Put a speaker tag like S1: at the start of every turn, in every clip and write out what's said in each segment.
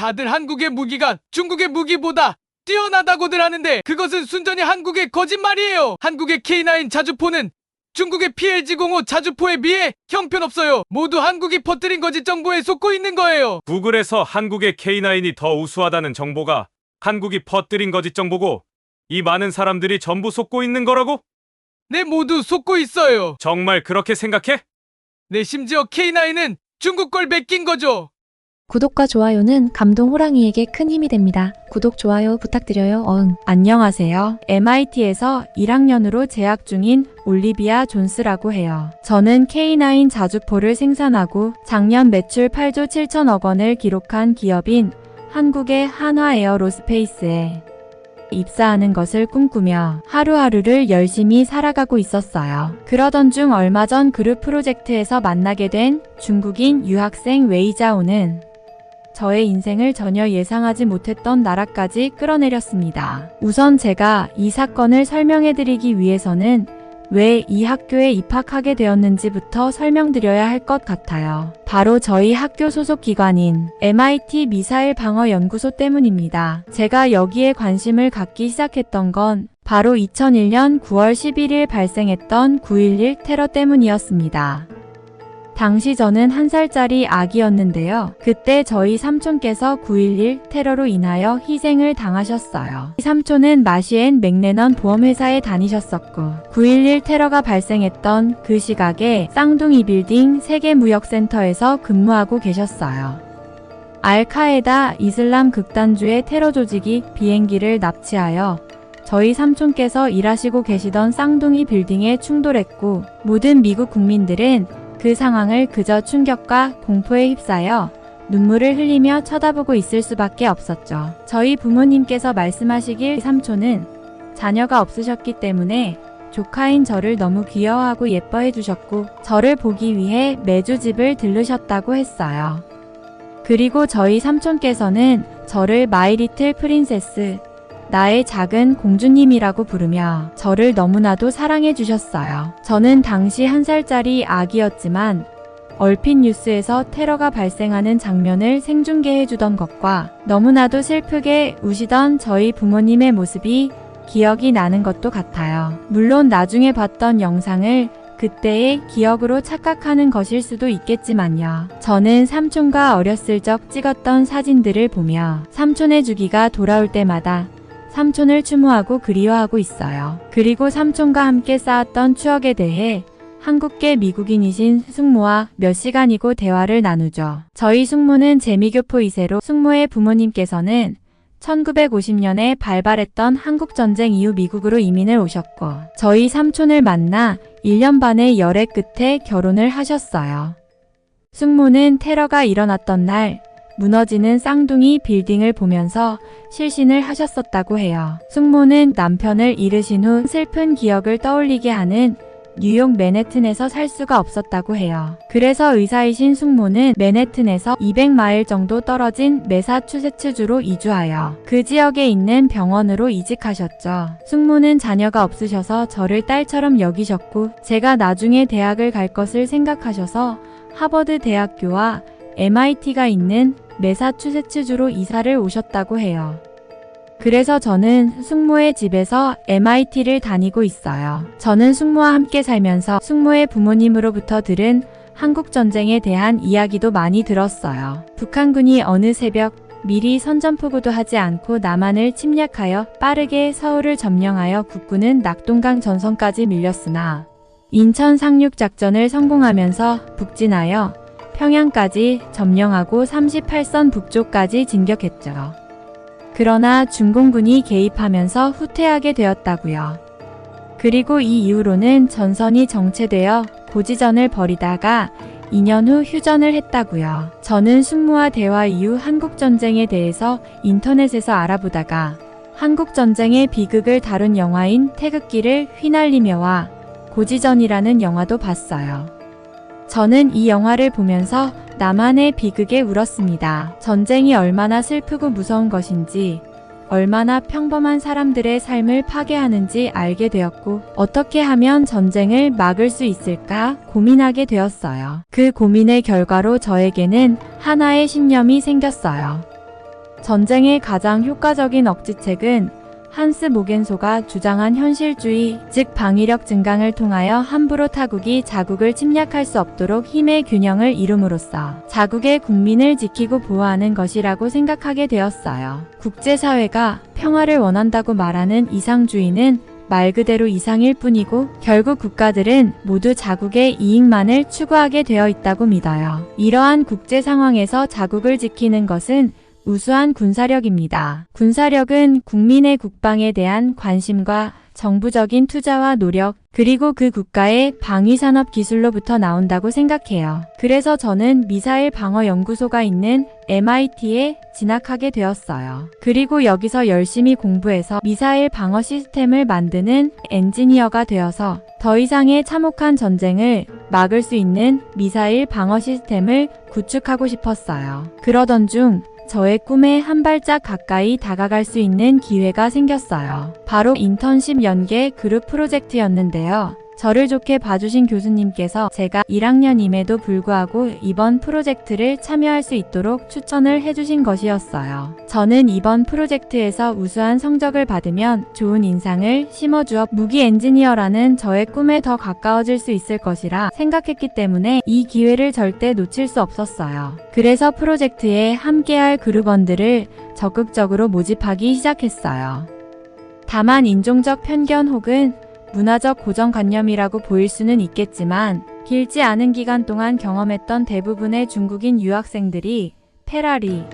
S1: 다들 한국의 무기가 중국의 무기보다 뛰어나다고들 하는데 그것은 순전히 한국의 거짓말이에요. 한국의 K9 자주포는 중국의 PLG-05 자주포에 비해 형편없어요. 모두 한국이 퍼뜨린 거짓 정보에 속고 있는 거예요.
S2: 구글에서 한국의 K9이 더 우수하다는 정보가 한국이 퍼뜨린 거짓 정보고 이 많은 사람들이 전부 속고 있는 거라고?
S1: 네, 모두 속고 있어요.
S2: 정말 그렇게 생각해?
S1: 네, 심지어 K9은 중국 걸 베낀 거죠.
S3: 구독과 좋아요는 감동 호랑이에게 큰 힘이 됩니다. 구독, 좋아요 부탁드려요.
S4: 안녕하세요. MIT에서 1학년으로 재학 중인 올리비아 존스라고 해요. 저는 K9 자주포를 생산하고 작년 매출 8조 7천억 원을 기록한 기업인 한국의 한화에어로스페이스에 입사하는 것을 꿈꾸며 하루하루를 열심히 살아가고 있었어요. 그러던 중 얼마 전 그룹 프로젝트에서 만나게 된 중국인 유학생 웨이자오는 저의 인생을 전혀 예상하지 못했던 나라까지 끌어내렸습니다. 우선 제가 이 사건을 설명해드리기 위해서는 왜 이 학교에 입학하게 되었는지부터 설명드려야 할 것 같아요. 바로 저희 학교 소속 기관인 MIT 미사일 방어 연구소 때문입니다. 제가 여기에 관심을 갖기 시작했던 건 바로 2001년 9월 11일 발생했던 9.11 테러 때문이었습니다. 당시 저는 1살짜리 아기였는데요. 그때 저희 삼촌께서 9.11 테러로 인하여 희생을 당하셨어요. 삼촌은 마시앤 맥레넌 보험회사에 다니셨었고 9.11 테러가 발생했던 그 시각에 쌍둥이 빌딩 세계무역센터에서 근무하고 계셨어요. 알카에다 이슬람 극단주의 테러 조직이 비행기를 납치하여 저희 삼촌께서 일하시고 계시던 쌍둥이 빌딩에 충돌했고 모든 미국 국민들은 그 상황을 그저 충격과 공포에 휩싸여 눈물을 흘리며 쳐다보고 있을 수밖에 없었죠. 저희 부모님께서 말씀하시길 삼촌은 자녀가 없으셨기 때문에 조카인 저를 너무 귀여워하고 예뻐해 주셨고 저를 보기 위해 매주 집을 들르셨다고 했어요. 그리고 저희 삼촌께서는 저를 마이 리틀 프린세스, 나의 작은 공주님이라고 부르며 저를 너무나도 사랑해 주셨어요. 저는 당시 1살짜리 아기였지만 얼핏 뉴스에서 테러가 발생하는 장면을 생중계해 주던 것과 너무나도 슬프게 우시던 저희 부모님의 모습이 기억이 나는 것도 같아요. 물론 나중에 봤던 영상을 그때의 기억으로 착각하는 것일 수도 있겠지만요. 저는 삼촌과 어렸을 적 찍었던 사진들을 보며 삼촌의 주기가 돌아올 때마다 삼촌을 추모하고 그리워하고 있어요. 그리고 삼촌과 함께 쌓았던 추억에 대해 한국계 미국인이신 숙모와 몇 시간이고 대화를 나누죠. 저희 숙모는 재미교포 2세로 숙모의 부모님께서는 1950년에 발발했던 한국전쟁 이후 미국으로 이민을 오셨고 저희 삼촌을 만나 1년 반의 열애 끝에 결혼을 하셨어요. 숙모는 테러가 일어났던 날 무너지는 쌍둥이 빌딩을 보면서 실신을 하셨었다고 해요. 숙모는 남편을 잃으신 후 슬픈 기억을 떠올리게 하는 뉴욕 맨해튼에서 살 수가 없었다고 해요. 그래서 의사이신 숙모는 맨해튼에서 200마일 정도 떨어진 매사추세츠주로 이주하여 그 지역에 있는 병원으로 이직하셨죠. 숙모는 자녀가 없으셔서 저를 딸처럼 여기셨고 제가 나중에 대학을 갈 것을 생각하셔서 하버드 대학교와 MIT가 있는 매사추세츠주로 이사를 오셨다고 해요. 그래서 저는 숙모의 집에서 MIT를 다니고 있어요. 저는 숙모와 함께 살면서 숙모의 부모님으로부터 들은 한국전쟁에 대한 이야기도 많이 들었어요. 북한군이 어느 새벽 미리 선전포고도 하지 않고 남한을 침략하여 빠르게 서울을 점령하여 국군은 낙동강 전선까지 밀렸으나 인천 상륙작전을 성공하면서 북진하여 평양까지 점령하고 38선 북쪽까지 진격했죠. 그러나 중공군이 개입하면서 후퇴하게 되었다고요. 그리고 이 이후로는 전선이 정체되어 고지전을 벌이다가 2년 후 휴전을 했다고요. 저는 숙모와 대화 이후 한국전쟁에 대해서 인터넷에서 알아보다가 한국전쟁의 비극을 다룬 영화인 태극기를 휘날리며와 고지전이라는 영화도 봤어요. 저는 이 영화를 보면서 나만의 비극에 울었습니다. 전쟁이 얼마나 슬프고 무서운 것인지, 얼마나 평범한 사람들의 삶을 파괴하는지 알게 되었고 어떻게 하면 전쟁을 막을 수 있을까 고민하게 되었어요. 그 고민의 결과로 저에게는 하나의 신념이 생겼어요. 전쟁의 가장 효과적인 억지책은 한스 모겐소가 주장한 현실주의, 즉 방위력 증강을 통하여 함부로 타국이 자국을 침략할 수 없도록 힘의 균형을 이룸으로써 자국의 국민을 지키고 보호하는 것이라고 생각하게 되었어요. 국제사회가 평화를 원한다고 말하는 이상주의는 말 그대로 이상일 뿐이고 결국 국가들은 모두 자국의 이익만을 추구하게 되어 있다고 믿어요. 이러한 국제 상황에서 자국을 지키는 것은 우수한 군사력입니다. 군사력은 국민의 국방에 대한 관심과 정부적인 투자와 노력, 그리고 그 국가의 방위산업 기술로부터 나온다고 생각해요. 그래서 저는 미사일 방어 연구소가 있는 MIT에 진학하게 되었어요. 그리고 여기서 열심히 공부해서 미사일 방어 시스템을 만드는 엔지니어가 되어서 더 이상의 참혹한 전쟁을 막을 수 있는 미사일 방어 시스템을 구축하고 싶었어요. 그러던 중 저의 꿈에 한 발짝 가까이 다가갈 수 있는 기회가 생겼어요. 바로 인턴십 연계 그룹 프로젝트였는데요. 저를 좋게 봐주신 교수님께서 제가 1학년임에도 불구하고 이번 프로젝트를 참여할 수 있도록 추천을 해주신 것이었어요. 저는 이번 프로젝트에서 우수한 성적을 받으면 좋은 인상을 심어주어 무기 엔지니어라는 저의 꿈에 더 가까워질 수 있을 것이라 생각했기 때문에 이 기회를 절대 놓칠 수 없었어요. 그래서 프로젝트에 함께할 그룹원들을 적극적으로 모집하기 시작했어요. 다만 인종적 편견 혹은 문화적 고정관념이라고 보일 수는 있겠지만 길지 않은 기간 동안 경험했던 대부분의 중국인 유학생들이 페라리,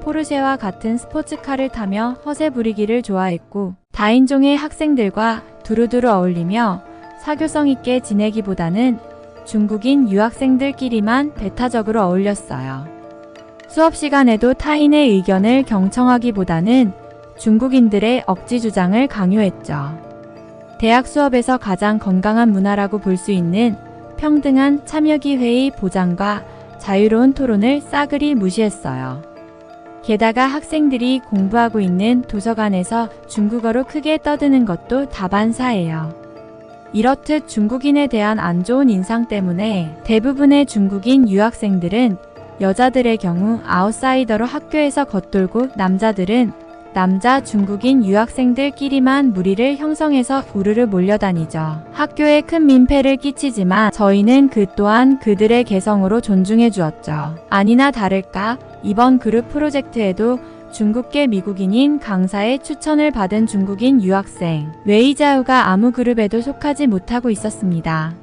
S4: 포르쉐와 같은 스포츠카를 타며 허세 부리기를 좋아했고 다인종의 학생들과 두루두루 어울리며 사교성 있게 지내기보다는 중국인 유학생들끼리만 배타적으로 어울렸어요. 수업 시간에도 타인의 의견을 경청하기보다는 중국인들의 억지 주장을 강요했죠. 대학 수업에서 가장 건강한 문화라고 볼 수 있는 평등한 참여기회의 보장과 자유로운 토론을 싸그리 무시했어요. 게다가 학생들이 공부하고 있는 도서관에서 중국어로 크게 떠드는 것도 다반사예요. 이렇듯 중국인에 대한 안 좋은 인상 때문에 대부분의 중국인 유학생들은 여자들의 경우 아웃사이더로 학교에서 겉돌고 남자들은 남자 중국인 유학생들끼리만 무리를 형성해서 우르르 몰려다니죠. 학교에 큰 민폐를 끼치지만 저희는 그 또한 그들의 개성으로 존중해 주었죠. 아니나 다를까 이번 그룹 프로젝트에도 중국계 미국인인 강사의 추천을 받은 중국인 유학생 웨이자우가 아무 그룹에도 속하지 못하고 있었습니다.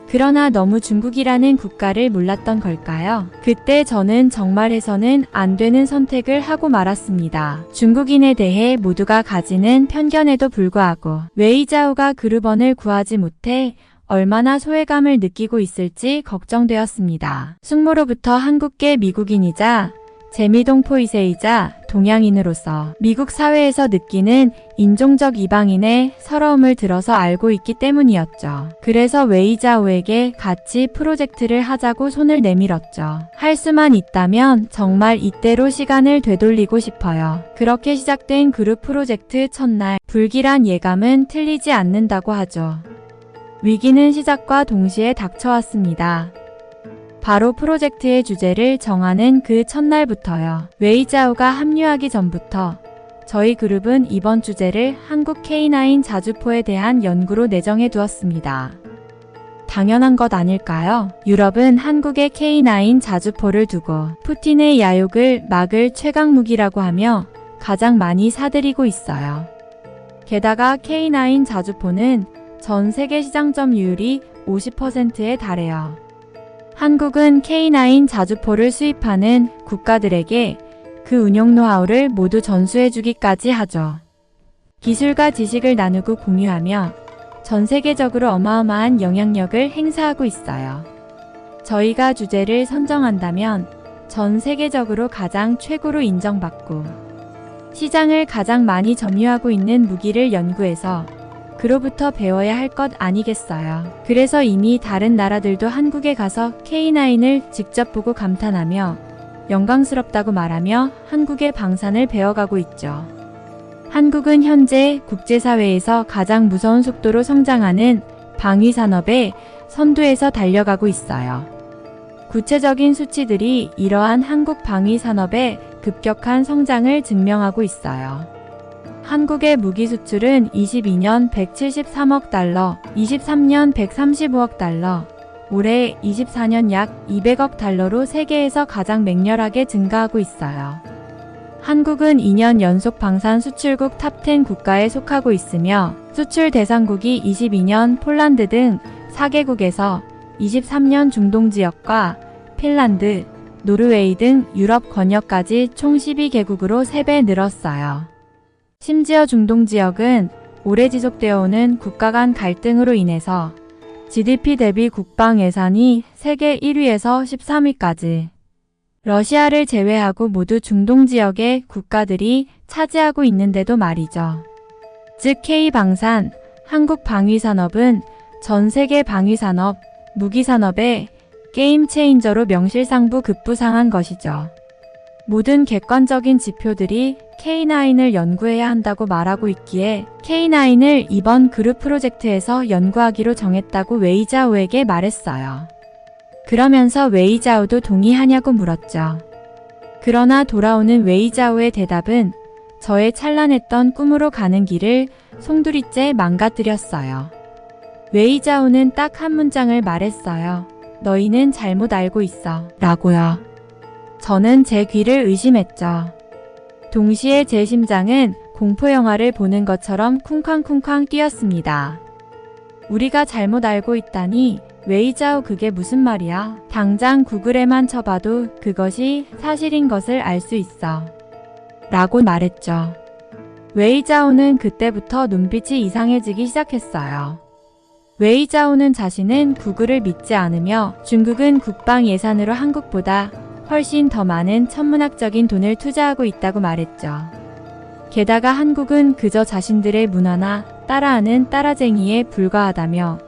S4: 그러나 너무 중국이라는 국가를 몰랐던 걸까요? 그때 저는 정말 해서는 안 되는 선택을 하고 말았습니다. 중국인에 대해 모두가 가지는 편견에도 불구하고 웨이자오가 그룹원을 구하지 못해 얼마나 소외감을 느끼고 있을지 걱정되었습니다. 숙모로부터 한국계 미국인이자 재미동포이세이자 동양인으로서 미국 사회에서 느끼는 인종적 이방인의 서러움을 들어서 알고 있기 때문이었죠. 그래서 웨이자오에게 같이 프로젝트를 하자고 손을 내밀었죠. 할 수만 있다면 정말 이때로 시간을 되돌리고 싶어요. 그렇게 시작된 그룹 프로젝트 첫날 불길한 예감은 틀리지 않는다고 하죠. 위기는 시작과 동시에 닥쳐왔습니다. 바로 프로젝트의 주제를 정하는 그 첫날부터요. 웨이자오가 합류하기 전부터 저희 그룹은 이번 주제를 한국 K9 자주포에 대한 연구로 내정해 두었습니다. 당연한 것 아닐까요? 유럽은 한국의 K9 자주포를 두고 푸틴의 야욕을 막을 최강 무기라고 하며 가장 많이 사들이고 있어요. 게다가 K9 자주포는 전 세계 시장 점유율이 50%에 달해요. 한국은 K9 자주포를 수입하는 국가들에게 그 운용 노하우를 모두 전수해주기까지 하죠. 기술과 지식을 나누고 공유하며 전 세계적으로 어마어마한 영향력을 행사하고 있어요. 저희가 주제를 선정한다면 전 세계적으로 가장 최고로 인정받고 시장을 가장 많이 점유하고 있는 무기를 연구해서 그로부터 배워야 할 것 아니겠어요. 그래서 이미 다른 나라들도 한국에 가서 K9을 직접 보고 감탄하며 영광스럽다고 말하며 한국의 방산을 배워가고 있죠. 한국은 현재 국제사회에서 가장 무서운 속도로 성장하는 방위산업의 선두에서 달려가고 있어요. 구체적인 수치들이 이러한 한국 방위산업의 급격한 성장을 증명하고 있어요. 한국의 무기 수출은 22년 173억 달러, 23년 135억 달러, 올해 24년 약 200억 달러로 세계에서 가장 맹렬하게 증가하고 있어요. 한국은 2년 연속 방산 수출국 탑10 국가에 속하고 있으며 수출 대상국이 22년 폴란드 등 4개국에서 23년 중동 지역과 핀란드, 노르웨이 등 유럽 권역까지 총 12개국으로 3배 늘었어요. 심지어 중동 지역은 오래 지속되어 오는 국가 간 갈등으로 인해서 GDP 대비 국방 예산이 세계 1위에서 13위까지 러시아를 제외하고 모두 중동 지역의 국가들이 차지하고 있는데도 말이죠. 즉 K방산, 한국 방위산업은 전 세계 방위산업, 무기산업의 게임 체인저로 명실상부 급부상한 것이죠. 모든 객관적인 지표들이 K9을 연구해야 한다고 말하고 있기에 K9을 이번 그룹 프로젝트에서 연구하기로 정했다고 웨이자오에게 말했어요. 그러면서 웨이자오도 동의하냐고 물었죠. 그러나 돌아오는 웨이자오의 대답은 저의 찬란했던 꿈으로 가는 길을 송두리째 망가뜨렸어요. 웨이자오는 딱 한 문장을 말했어요. 너희는 잘못 알고 있어. 라고요. 저는 제 귀를 의심했죠. 동시에 제 심장은 공포영화를 보는 것처럼 쿵쾅쿵쾅 뛰었습니다. 우리가 잘못 알고 있다니, 웨이자오 그게 무슨 말이야? 당장 구글에만 쳐봐도 그것이 사실인 것을 알 수 있어. 라고 말했죠. 웨이자오는 그때부터 눈빛이 이상해지기 시작했어요. 웨이자오는 자신은 구글을 믿지 않으며 중국은 국방 예산으로 한국보다 훨씬 더 많은 천문학적인 돈을 투자하고 있다고 말했죠. 게다가 한국은 그저 자신들의 문화나 따라하는 따라쟁이에 불과하다며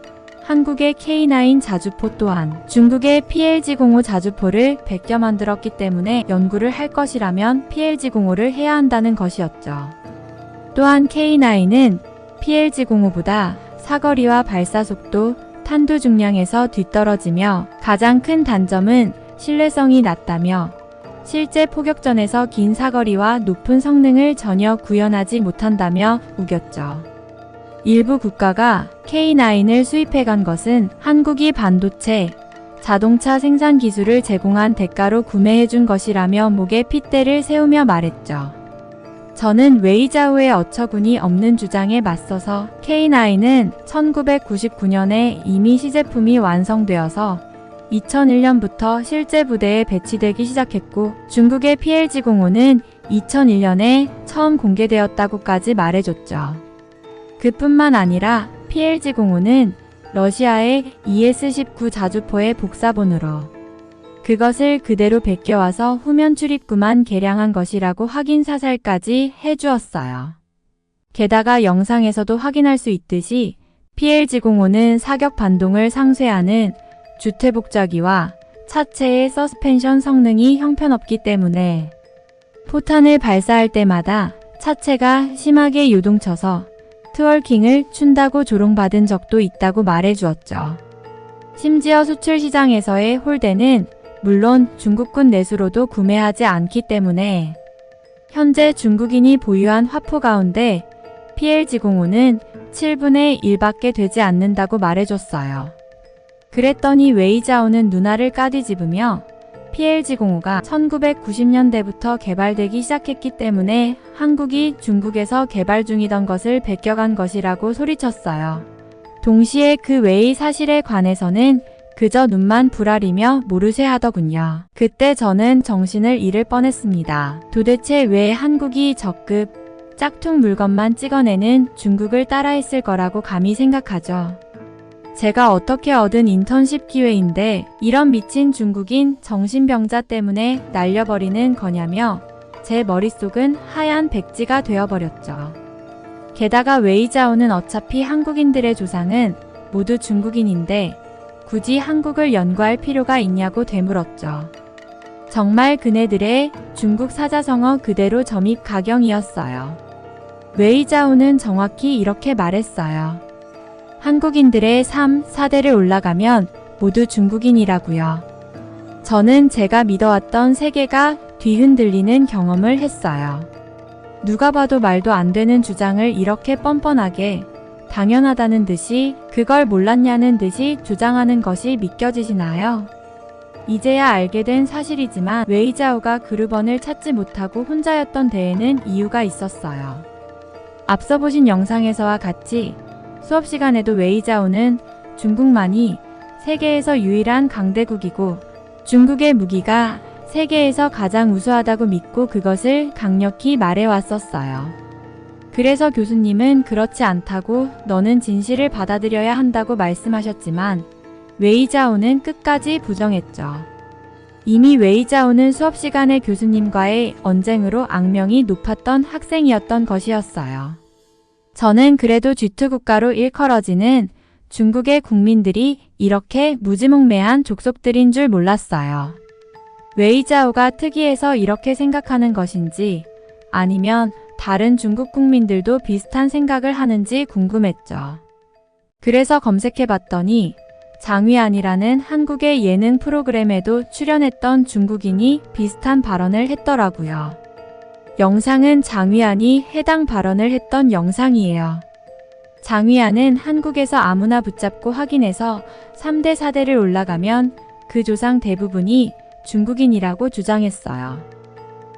S4: 한국의 K9 자주포 또한 중국의 PLG-05 자주포를 베껴 만들었기 때문에 연구를 할 것이라면 PLG-05를 해야 한다는 것이었죠. 또한 K9은 PLG-05보다 사거리와 발사속도, 탄두 중량에서 뒤떨어지며 가장 큰 단점은 신뢰성이 낮다며 실제 포격전에서 긴 사거리와 높은 성능을 전혀 구현하지 못한다며 우겼죠. 일부 국가가 K9을 수입해간 것은 한국이 반도체, 자동차 생산 기술을 제공한 대가로 구매해준 것이라며 목에 핏대를 세우며 말했죠. 저는 웨이자오의 어처구니 없는 주장에 맞서서 K9은 1999년에 이미 시제품이 완성되어서 2001년부터 실제 부대에 배치되기 시작했고 중국의 PLG-05는 2001년에 처음 공개되었다고까지 말해줬죠. 그뿐만 아니라 PLG-05는 러시아의 ES-19 자주포의 복사본으로 그것을 그대로 베껴와서 후면 출입구만 개량한 것이라고 확인 사살까지 해주었어요. 게다가 영상에서도 확인할 수 있듯이 PLG-05는 사격 반동을 상쇄하는 주퇴복자기와 차체의 서스펜션 성능이 형편없기 때문에 포탄을 발사할 때마다 차체가 심하게 요동쳐서 트월킹을 춘다고 조롱받은 적도 있다고 말해주었죠. 심지어 수출 시장에서의 홀대는 물론 중국군 내수로도 구매하지 않기 때문에 현재 중국인이 보유한 화포 가운데 PLG-05는 7분의 1밖에 되지 않는다고 말해줬어요. 그랬더니 웨이자오는 눈알을 까디집으며 PLG-05가 1990년대부터 개발되기 시작했기 때문에 한국이 중국에서 개발 중이던 것을 베껴간 것이라고 소리쳤어요. 동시에 그 외의 사실에 관해서는 그저 눈만 부라리며 모르쇠 하더군요. 그때 저는 정신을 잃을 뻔했습니다. 도대체 왜 한국이 적급, 짝퉁 물건만 찍어내는 중국을 따라했을 거라고 감히 생각하죠. 제가 어떻게 얻은 인턴십 기회인데 이런 미친 중국인 정신병자 때문에 날려버리는 거냐며 제 머릿속은 하얀 백지가 되어버렸죠. 게다가 웨이자오는 어차피 한국인들의 조상은 모두 중국인인데 굳이 한국을 연구할 필요가 있냐고 되물었죠. 정말 그네들의 중국 사자성어 그대로 점입 가경이었어요. 웨이자오는 정확히 이렇게 말했어요. 한국인들의 3, 4대를 올라가면 모두 중국인이라고요. 저는 제가 믿어왔던 세계가 뒤흔들리는 경험을 했어요. 누가 봐도 말도 안 되는 주장을 이렇게 뻔뻔하게 당연하다는 듯이 그걸 몰랐냐는 듯이 주장하는 것이 믿겨지시나요? 이제야 알게 된 사실이지만 웨이자오가 그룹원을 찾지 못하고 혼자였던 데에는 이유가 있었어요. 앞서 보신 영상에서와 같이 수업 시간에도 웨이자오는 중국만이 세계에서 유일한 강대국이고 중국의 무기가 세계에서 가장 우수하다고 믿고 그것을 강력히 말해왔었어요. 그래서 교수님은 그렇지 않다고 너는 진실을 받아들여야 한다고 말씀하셨지만 웨이자오는 끝까지 부정했죠. 이미 웨이자오는 수업 시간에 교수님과의 언쟁으로 악명이 높았던 학생이었던 것이었어요. 저는 그래도 G2 국가로 일컬어지는 중국의 국민들이 이렇게 무지몽매한 족속들인 줄 몰랐어요. 웨이자오가 특이해서 이렇게 생각하는 것인지 아니면 다른 중국 국민들도 비슷한 생각을 하는지 궁금했죠. 그래서 검색해봤더니 장위안이라는 한국의 예능 프로그램에도 출연했던 중국인이 비슷한 발언을 했더라고요. 영상은 장위안이 해당 발언을 했던 영상이에요. 장위안은 한국에서 아무나 붙잡고 확인해서 3대 4대를 올라가면 그 조상 대부분이 중국인이라고 주장했어요.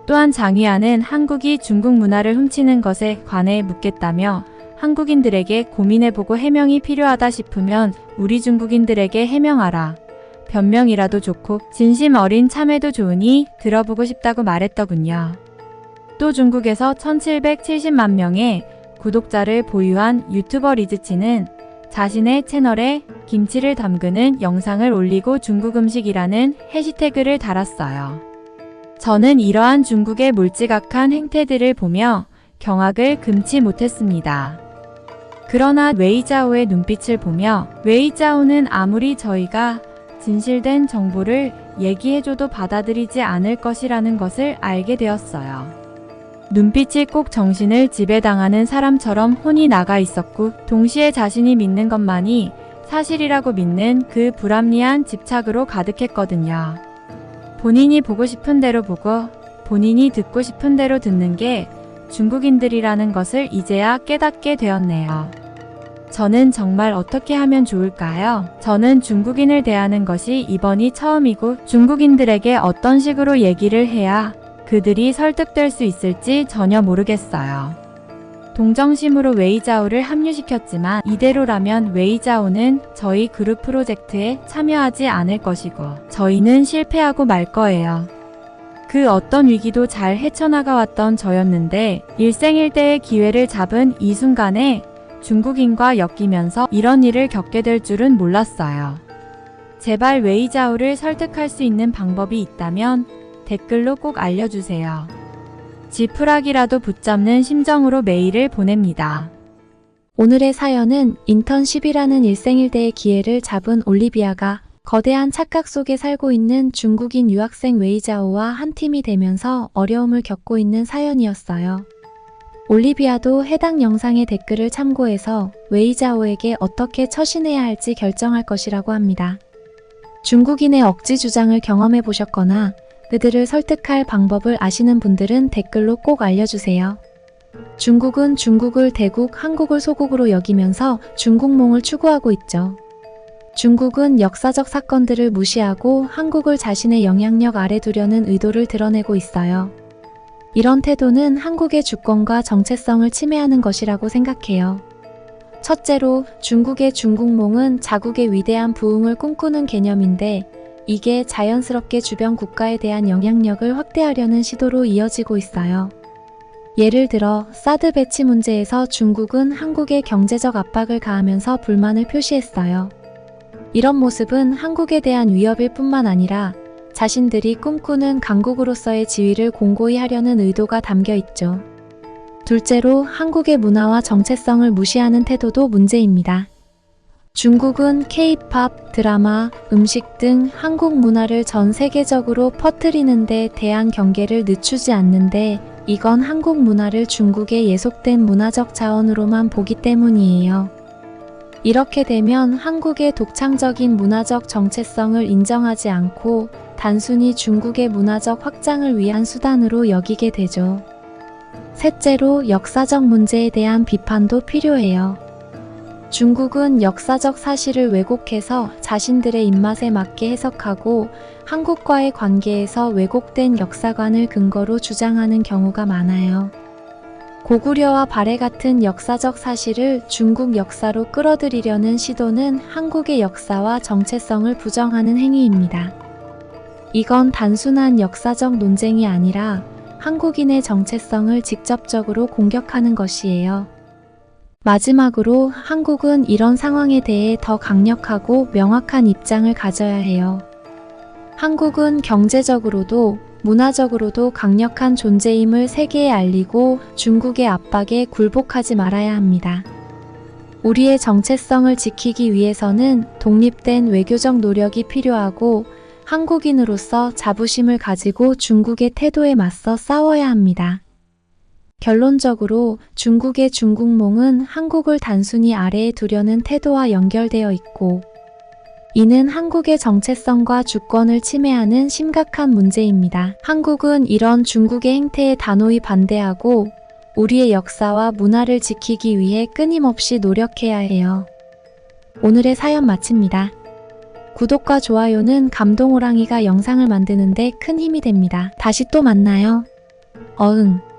S4: 또한 장위안은 한국이 중국 문화를 훔치는 것에 관해 묻겠다며 한국인들에게 고민해보고 해명이 필요하다 싶으면 우리 중국인들에게 해명하라. 변명이라도 좋고 진심 어린 참회도 좋으니 들어보고 싶다고 말했더군요. 또 중국에서 1770만 명의 구독자를 보유한 유튜버 리즈치는 자신의 채널에 김치를 담그는 영상을 올리고 중국 음식이라는 해시태그를 달았어요. 저는 이러한 중국의 몰지각한 행태들을 보며 경악을 금치 못했습니다. 그러나 웨이자오의 눈빛을 보며 웨이자오는 아무리 저희가 진실된 정보를 얘기해줘도 받아들이지 않을 것이라는 것을 알게 되었어요. 눈빛이 꼭 정신을 지배당하는 사람처럼 혼이 나가 있었고 동시에 자신이 믿는 것만이 사실이라고 믿는 그 불합리한 집착으로 가득했거든요. 본인이 보고 싶은 대로 보고 본인이 듣고 싶은 대로 듣는 게 중국인들이라는 것을 이제야 깨닫게 되었네요. 저는 정말 어떻게 하면 좋을까요? 저는 중국인을 대하는 것이 이번이 처음이고 중국인들에게 어떤 식으로 얘기를 해야 그들이 설득될 수 있을지 전혀 모르겠어요. 동정심으로 웨이자오를 합류시켰지만 이대로라면 웨이자오는 저희 그룹 프로젝트에 참여하지 않을 것이고 저희는 실패하고 말 거예요. 그 어떤 위기도 잘 헤쳐나가왔던 저였는데 일생일대의 기회를 잡은 이 순간에 중국인과 엮이면서 이런 일을 겪게 될 줄은 몰랐어요. 제발 웨이자오를 설득할 수 있는 방법이 있다면 댓글로 꼭 알려주세요. 지푸라기라도 붙잡는 심정으로 메일을 보냅니다.
S3: 오늘의 사연은 인턴십이라는 일생일대의 기회를 잡은 올리비아가 거대한 착각 속에 살고 있는 중국인 유학생 웨이자오와 한 팀이 되면서 어려움을 겪고 있는 사연이었어요. 올리비아도 해당 영상의 댓글을 참고해서 웨이자오에게 어떻게 처신해야 할지 결정할 것이라고 합니다. 중국인의 억지 주장을 경험해 보셨거나 그들을 설득할 방법을 아시는 분들은 댓글로 꼭 알려주세요. 중국은 중국을 대국, 한국을 소국으로 여기면서 중국몽을 추구하고 있죠. 중국은 역사적 사건들을 무시하고 한국을 자신의 영향력 아래 두려는 의도를 드러내고 있어요. 이런 태도는 한국의 주권과 정체성을 침해하는 것이라고 생각해요. 첫째로 중국의 중국몽은 자국의 위대한 부흥을 꿈꾸는 개념인데 이게 자연스럽게 주변 국가에 대한 영향력을 확대하려는 시도로 이어지고 있어요. 예를 들어 사드 배치 문제에서 중국은 한국에 경제적 압박을 가하면서 불만을 표시했어요. 이런 모습은 한국에 대한 위협일 뿐만 아니라 자신들이 꿈꾸는 강국으로서의 지위를 공고히 하려는 의도가 담겨 있죠. 둘째로 한국의 문화와 정체성을 무시하는 태도도 문제입니다. 중국은 K-팝, 드라마, 음식 등 한국 문화를 전 세계적으로 퍼뜨리는 데 대한 경계를 늦추지 않는데 이건 한국 문화를 중국의 예속된 문화적 자원으로만 보기 때문이에요. 이렇게 되면 한국의 독창적인 문화적 정체성을 인정하지 않고 단순히 중국의 문화적 확장을 위한 수단으로 여기게 되죠. 셋째로 역사적 문제에 대한 비판도 필요해요. 중국은 역사적 사실을 왜곡해서 자신들의 입맛에 맞게 해석하고 한국과의 관계에서 왜곡된 역사관을 근거로 주장하는 경우가 많아요. 고구려와 발해 같은 역사적 사실을 중국 역사로 끌어들이려는 시도는 한국의 역사와 정체성을 부정하는 행위입니다. 이건 단순한 역사적 논쟁이 아니라 한국인의 정체성을 직접적으로 공격하는 것이에요. 마지막으로 한국은 이런 상황에 대해 더 강력하고 명확한 입장을 가져야 해요. 한국은 경제적으로도 문화적으로도 강력한 존재임을 세계에 알리고 중국의 압박에 굴복하지 말아야 합니다. 우리의 정체성을 지키기 위해서는 독립된 외교적 노력이 필요하고 한국인으로서 자부심을 가지고 중국의 태도에 맞서 싸워야 합니다. 결론적으로 중국의 중국몽은 한국을 단순히 아래에 두려는 태도와 연결되어 있고 이는 한국의 정체성과 주권을 침해하는 심각한 문제입니다. 한국은 이런 중국의 행태에 단호히 반대하고 우리의 역사와 문화를 지키기 위해 끊임없이 노력해야 해요. 오늘의 사연 마칩니다. 구독과 좋아요는 감동호랑이가 영상을 만드는데 큰 힘이 됩니다. 다시 또 만나요. 어흥.